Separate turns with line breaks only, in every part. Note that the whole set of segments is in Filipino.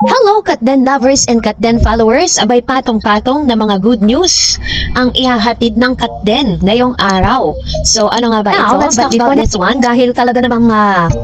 Hello, Katden lovers and Katden followers. Abay patong-patong na mga good news ang ihahatid ng Katden ngayong araw. So ano nga ba ito?
Let's talk
But before
about
this one, dahil talaga namang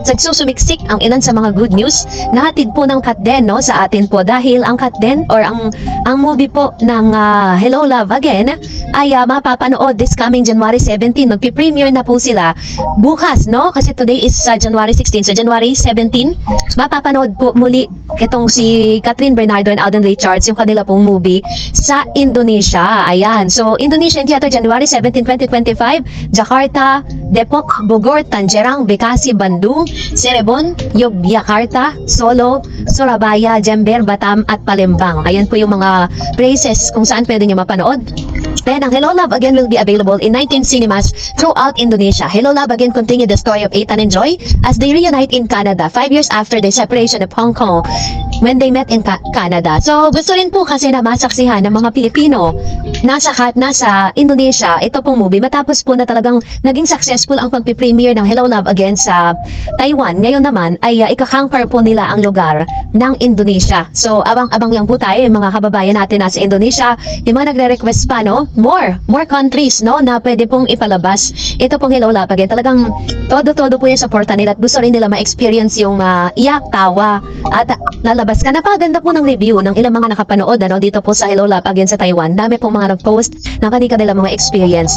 nagsusumiksik ang ilan sa mga good news na hatid po ng Katden no, sa atin po. Dahil ang Katden or ang movie po ng Hello Love Again ay mapapanood this coming January 17. Magpi-premiere na po sila bukas, no? Kasi today is January 16. So January 17, mapapanood po muli itong si Catherine Bernardo and Alden Richards, yung kanila pong movie sa Indonesia. Ayan. So, Indonesian Theater, January 17, 2025, Jakarta, Depok, Bogor, Tangerang, Bekasi, Bandung, Cirebon, Yogyakarta, Solo, Surabaya, Jember, Batam, at Palembang. Ayan po yung mga places kung saan pwede nyo mapanood. Then, ang Hello Love Again will be available in 19 cinemas throughout Indonesia. Hello Love Again continue the story of Ethan and Joy as they reunite in Canada 5 years after the separation of Hong Kong when they met in Canada. So, gusto rin po kasi na masaksihan ng mga Pilipino nasa Indonesia ito pong movie matapos po na talagang naging successful ang pagpipremiere ng Hello Love Again sa Taiwan. Ngayon naman ay ika-conquer po nila ang lugar ng Indonesia. So, abang-abang lang po tayo yung mga kababayan natin nasa Indonesia, yung mga nagre-request pa, no? More countries, no, na pwede pong ipalabas ito pong Hello Love Again. Talagang todo-todo po yung supporta nila at gusto rin nila ma-experience yung iyak, tawa at lalabas ka. Napaganda po ng review ng ilang mga nakapanood dito po sa Hello Love Again sa Taiwan. Dami pong mga nag-post ng kanila mga experience.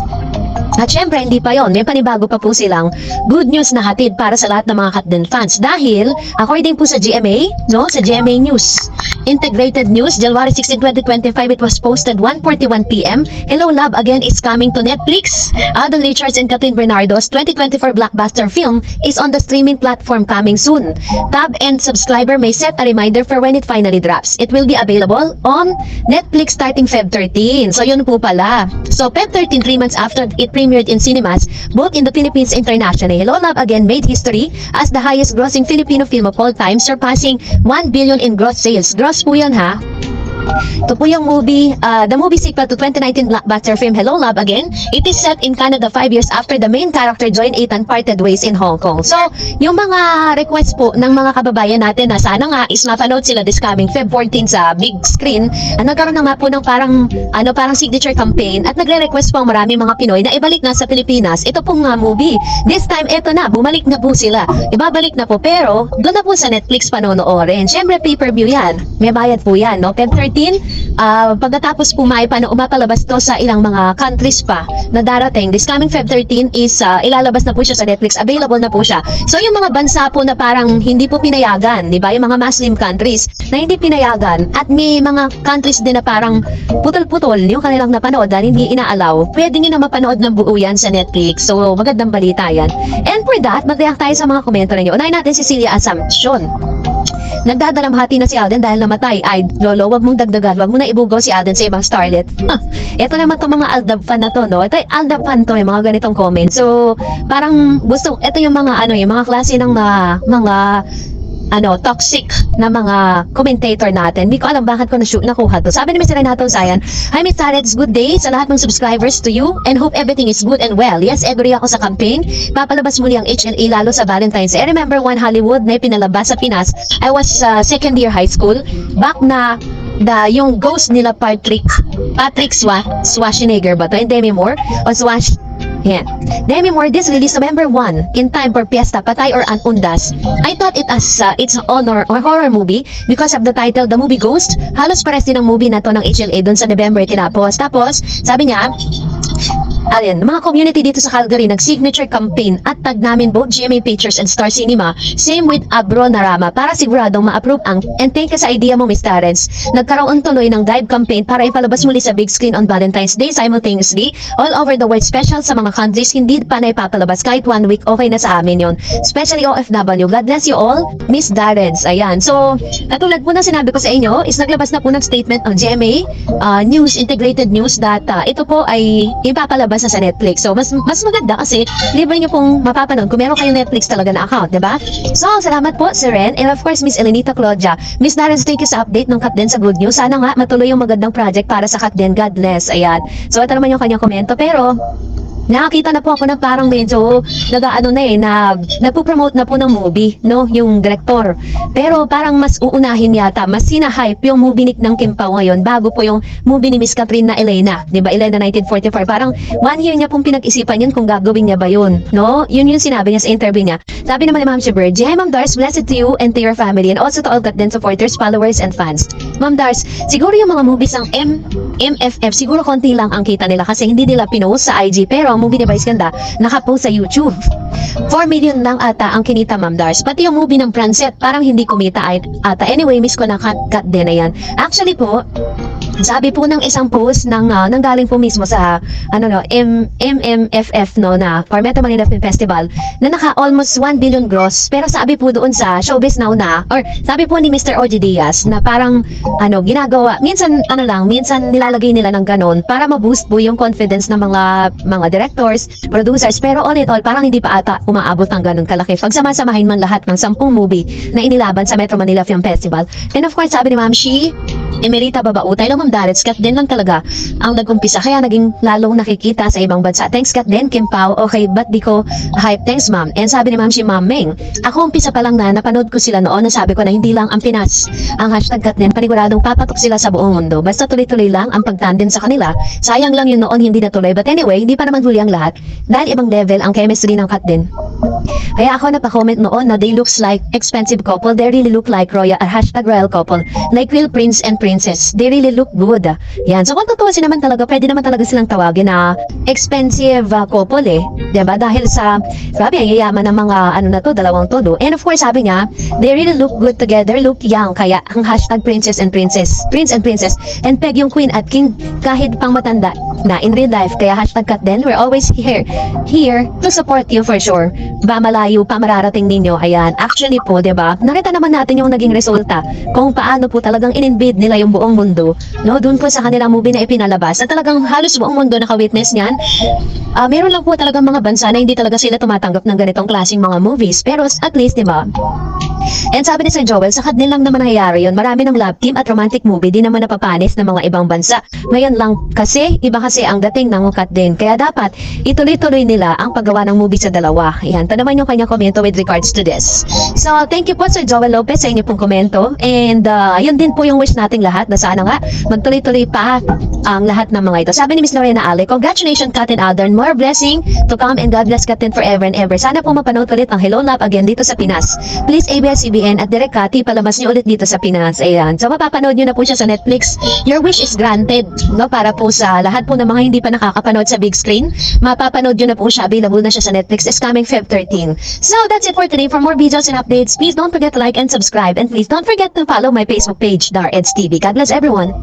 At syempre, hindi pa yon. May panibago pa po silang good news na hatid para sa lahat ng mga Katden fans. Dahil, according po sa GMA, no, sa GMA News, Integrated News, January 16, 2025, it was posted 1:41 p.m. Hello Love Again is coming to Netflix. Alden Richards and Catherine Bernardo's 2024 blockbuster film is on the streaming platform coming soon. Tab and subscriber may set a reminder for when it finally drops. It will be available on Netflix starting Feb 13. So, yun po pala. So, Feb 13, 3 months after it premiered in cinemas, both in the Philippines and internationally, Hello Love Again made history as the highest grossing Filipino film of all time, surpassing 1 billion in gross sales. Gross po yan, ha? Ito po yung movie, the movie sequel to 2019 blockbuster film Hello Love Again. It is set in Canada 5 years after the main character Joy and Ethan parted ways in Hong Kong. So, yung mga request po ng mga kababayan natin na sana nga is mapanood sila this coming Feb 14 sa big screen. Nagkaroon na nga po ng parang signature campaign at nagre-request po ang marami mga Pinoy na ibalik na sa Pilipinas ito pong movie. This time, eto na, bumalik na po sila. Ibabalik na po, pero doon na po sa Netflix panonoorin. Siyempre, pay-per-view yan. May bayad po yan, no? Feb 13, pagkatapos po mapalabas to sa ilang mga countries pa na darating. This coming Feb 13 is ilalabas na po siya sa Netflix. Available na po siya. So yung mga bansa po na parang hindi po pinayagan, di ba? Yung mga Muslim countries na hindi pinayagan at may mga countries din na parang putol-putol yung kanilang napanood dahil hindi inaalaw. Pwede nyo na mapanood ng buo yan sa Netflix. So magandang balita yan. And for that, mag-react tayo sa mga komento ninyo. Unahin natin si Celia Assumption. Nagdadalamhati na si Alden dahil namatay. Ay, Lolo, wag mong dagdagan. Wag mo na ibugaw si Alden sa ibang starlet. Ito naman itong mga Aldab fan na to, no? Ito ay Aldab fan to, yung mga ganitong comment. So, parang ito yung mga yung mga klase ng mga toxic na mga commentator natin. Hindi ko alam bakit ko nakuha to. Sabi ni Mr. Renato Sayan, hi Ms. Tarets, good day sa lahat ng subscribers to you and hope everything is good and well. Yes, agree ako sa campaign. Papalabas muli ang HLA lalo sa Valentine's. I remember one Hollywood na pinalabas sa Pinas. I was second year high school. Back na yung ghost nila Patrick Schwarzenegger ba to? And Demi Moore? O yeah. Demi Moore, this released November 1 in time for Fiesta, Patay or Undas. I thought it as it's an honor or horror movie because of the title, The Movie Ghost. Halos pares din ang movie na to ng HLA dun sa November tinapos. Tapos, sabi niya, mga community dito sa Calgary nag-signature campaign at tag namin both GMA Pictures and Star Cinema. Same with Abro Narama para siguradong ma-approve ang and thank you sa idea mo, Ms. Terrence. Nagkaroon tuloy ng dive campaign para ipalabas muli sa big screen on Valentine's Day simultaneously all over the world. Special sa mga countries hindi pa na ipapalabas kahit 1 week okay na sa amin yon. Especially OFW. God bless you all, Ms. Terrence. Ayan. So, katulad po na sinabi ko sa inyo is naglabas na po ng statement ng GMA News, Integrated News that ito po ay ipapalabas sa Netflix. So, mas maganda kasi libre nyo pong mapapanood kung meron kayong Netflix talaga na account, diba? So, salamat po, Sir Ren. And of course, Miss Elenita Claudia. Miss Darren, thank you sa update ng Katden sa good news. Sana nga matuloy yung magandang project para sa Katden. God bless. Ayan. So, ito naman yung kanyang komento. Pero, nakakita na po ako na parang medyo nag-ano na nagpo-promote na po ng movie, no, yung director. Pero parang mas uunahin yata, mas sinahype yung movie ng Kim Pao ngayon bago po yung movie ni Miss Catherine na Elena, 'di ba? Elena 1944. Parang 1 year niya pong pinag-isipan yun kung gagawin niya ba yun, no? Yun yung sinabi niya sa interview niya. Sabi naman ni Ma'am Bergie, "Hi Ma'am Dars, blessed to you and to your family and also to all Katden supporters, followers and fans." Ma'am Dars, siguro yung mga movies ng MFF, siguro konti lang ang kita nila kasi hindi nila pinost sa IG, pero ang movie ni Vice Ganda nakapost sa YouTube. 4 million lang ata ang kinita, Ma'am Dars. Pati yung movie ng Francet, parang hindi kumita ata. Anyway, miss ko na cut din na yan. Actually po, sabi po ng isang post nanggaling po mismo sa MMFF na for Metro Manila Film Festival na naka almost 1 billion gross, pero sabi po doon sa Showbiz Now or sabi po ni Mr. Oji Diaz na parang ginagawa minsan nilalagay nila ng ganon para ma-boost po yung confidence ng mga directors, producers, pero all in all parang hindi pa ata umaabot ng ganon kalaki pag sama-samahin man lahat ng 10 movie na inilaban sa Metro Manila Film Festival. And of course, sabi ni Ma'am Shi Emerita Babautay lang, Ma'am Darets, Katden lang talaga ang nag-umpisa, kaya naging lalong nakikita sa ibang bansa. Thanks Katden, Kim Pao, okay, but di ko hype, thanks ma'am. And sabi ni Ma'am si Ma'am Meng, ako umpisa pa lang na napanood ko sila noon, nasabi ko na hindi lang ang Pinas ang hashtag Katden, paniguradong papatok sila sa buong mundo. Basta tuloy-tuloy lang ang pagtandem sa kanila. Sayang lang yun noon, hindi natuloy. But anyway, hindi pa naman huli ang lahat dahil ibang level ang chemistry ng Katden. Kaya ako napakomment noon na they looks like expensive couple, they really look like royal, hashtag royal couple, like real prince and princess, they really look good. Yan, so kung tutuusin naman talaga, pwede naman talaga silang tawagin na expensive couple diba? Dahil sa, grabe, ang yayaman ng mga dalawang todo. And of course, sabi niya, they really look good together, look young, kaya ang hashtag princess and princess, prince and princess, and Peg yung queen at king kahit pang matanda na in real life, kaya hashtag Katden, we're always here to support you for sure. Ba malayo pa mararating ninyo, ayan. Actually po, diba, nakita naman natin yung naging resulta kung paano po talagang in-invade nila yung buong mundo, no, dun po sa kanilang movie na ipinalabas, na talagang halos buong mundo naka-witness niyan. Meron lang po talagang mga bansa na hindi talaga sila tumatanggap ng ganitong klaseng mga movies, pero at least, diba, and sabi ni Sir Joel, sa Katden lang naman nangyayari yun. Marami ng love team at romantic movie di naman napapanis ng mga ibang bansa. Ngayon lang kasi, iba kasi ang dating ng Katden. Kaya dapat ituloy-tuloy nila ang paggawa ng movie sa dalawa. Yan, ito naman yung kanyang komento with regards to this. So, thank you po Sir Joel Lopez sa inyo pong komento. And yun din po yung wish nating lahat na sana nga magtuloy-tuloy pa ang lahat ng mga ito. Sabi ni Miss Lorena Ale, congratulations Katden Aldern, more blessing to come and God bless Katden forever and ever. Sana po mapanood ulit ang Hello Love again dito sa Pinas. Please ABS-CBN at Direk Kati, palabas niyo ulit dito sa Pinas. Ayan. So, mapapanood niyo na po siya sa Netflix. Your wish is granted, no? Para po sa lahat po ng mga hindi pa nakakapanood sa big screen, mapapanood niyo na po siya. Available na siya sa Netflix. It's coming Feb 13. So, that's it for today. For more videos and updates, please don't forget to like and subscribe. And please don't forget to follow my Facebook page, Dar Eds TV. God bless everyone.